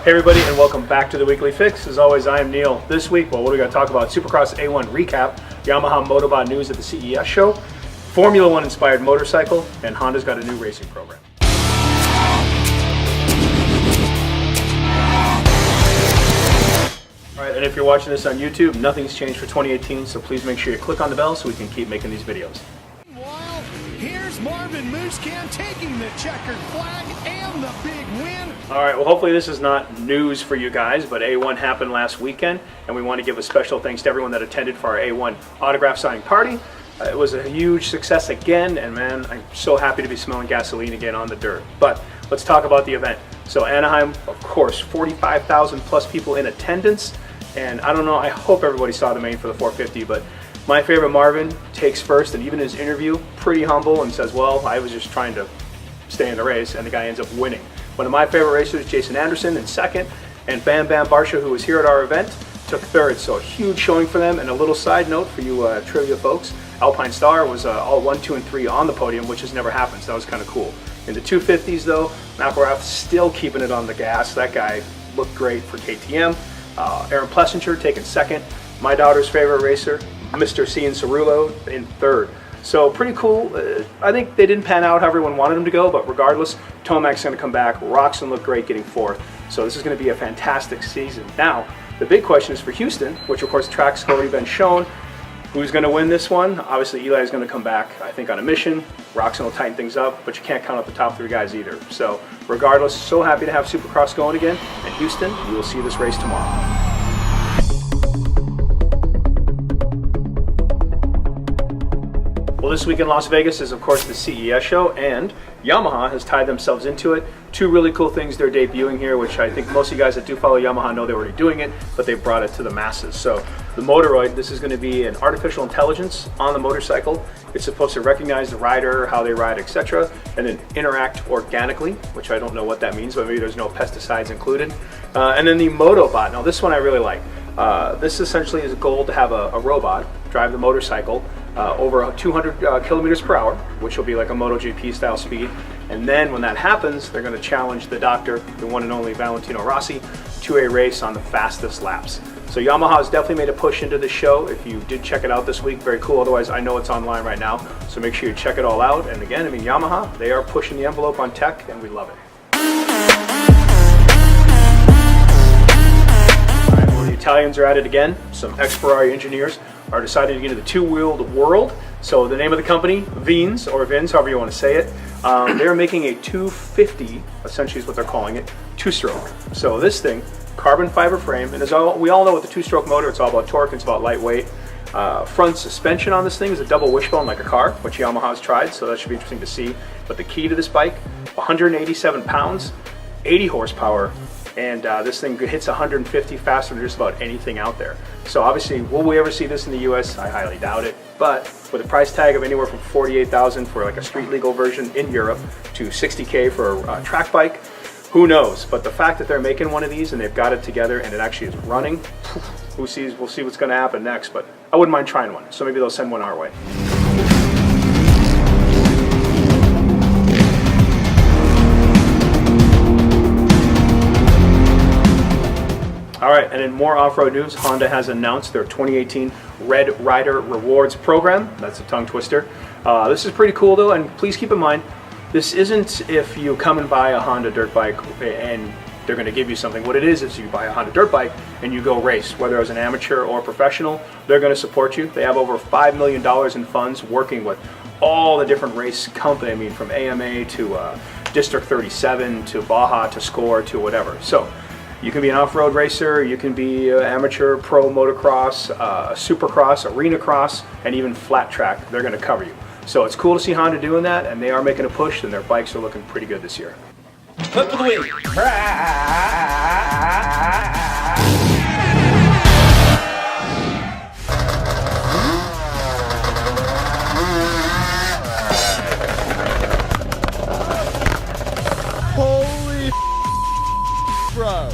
Hey everybody, and welcome back to the Weekly Fix. As always, I am Neil. This week, well, what are we going to talk about? Supercross A1 Recap, Yamaha MotoBot news at the CES show, Formula One inspired motorcycle, and Honda's got a new racing program. Alright, and if you're watching this on YouTube, nothing's changed for 2018, so please make sure you click on the bell so we can keep making these videos. Meanwhile, here's Marvin Musquin taking the checkered flag and the big win. Alright, well hopefully this is not news for you guys, but A1 happened last weekend, and we want to give a special thanks to everyone that attended for our A1 autograph signing party. It was a huge success again, and man, I'm so happy to be smelling gasoline again on the dirt. But let's talk about the event. So Anaheim, of course, 45,000 plus people in attendance, and I don't know, I hope everybody saw the main for the 450, but my favorite Marvin takes first, and even in his interview, pretty humble and says, well, I was just trying to stay in the race, and the guy ends up winning. One of my favorite racers, Jason Anderson, in second, and Bam Bam Barsha, who was here at our event, took third. So a huge showing for them. And a little side note for you trivia folks, Alpine Star was all 1, 2, and 3 on the podium, which has never happened, so that was kind of cool. In the 250s though, McElrath still keeping it on the gas. That guy looked great for KTM. Aaron Plessinger taking second. My daughter's favorite racer, Mr. Cian Cerullo, in third. So pretty cool. I think they didn't pan out how everyone wanted them to go, but regardless, Tomac's going to come back. Roxon looked great getting fourth. So this is going to be a fantastic season. Now, the big question is for Houston, which of course the track's already been shown. Who's going to win this one? Obviously Eli's going to come back, I think, on a mission. Roxon will tighten things up, but you can't count out the top 3 guys either. So regardless, so happy to have Supercross going again. And Houston, we will see this race tomorrow. Well, this week in Las Vegas is, of course, the CES show, and Yamaha has tied themselves into it. 2 really cool things they're debuting here, which I think most of you guys that do follow Yamaha know they're already doing it, but they've brought it to the masses. So the Motoroid, this is going to be an artificial intelligence on the motorcycle. It's supposed to recognize the rider, how they ride, etc., and then interact organically, which I don't know what that means, but maybe there's no pesticides included. And then the MotoBot. Now this one I really like. This essentially is a goal to have a robot drive the motorcycle over 200 kilometers per hour, which will be like a MotoGP style speed. And then when that happens, they're going to challenge the doctor, the one and only Valentino Rossi, to a race on the fastest laps. So Yamaha has definitely made a push into the show. If you did check it out this week, very cool. Otherwise, I know it's online right now. So make sure you check it all out. And again, I mean, Yamaha, they are pushing the envelope on tech, and we love it. All right, well, the Italians are at it again. Some ex-Ferrari engineers are deciding to get into the 2-wheeled world. So the name of the company, Vins, or Vins, however you want to say it, they're making a 250, essentially is what they're calling it, 2-stroke. So this thing, carbon fiber frame, and we all know with the 2-stroke motor, it's all about torque, it's about lightweight. Front suspension on this thing is a double wishbone like a car, which Yamaha's tried, so that should be interesting to see. But the key to this bike, 187 pounds, 80 horsepower, and this thing hits 150 faster than just about anything out there. So obviously, will we ever see this in the US? I highly doubt it. But with a price tag of anywhere from $48,000 for like a street legal version in Europe to $60K for a track bike, who knows? But the fact that they're making one of these and they've got it together and it actually is running, we'll see what's going to happen next. But I wouldn't mind trying one. So maybe they'll send one our way. All right, and in more off-road news, Honda has announced their 2018 Red Rider Rewards program. That's a tongue twister. This is pretty cool though, and please keep in mind, this isn't if you come and buy a Honda dirt bike and they're going to give you something. What it is you buy a Honda dirt bike and you go race, whether as an amateur or professional, they're going to support you. They have over $5 million in funds working with all the different race companies, I mean from AMA to District 37 to Baja to Score to whatever. So you can be an off-road racer, you can be amateur, pro motocross, supercross, arena cross, and even flat track. They're going to cover you. So it's cool to see Honda doing that, and they are making a push, and their bikes are looking pretty good this year. Flip to the wheel. Holy bro.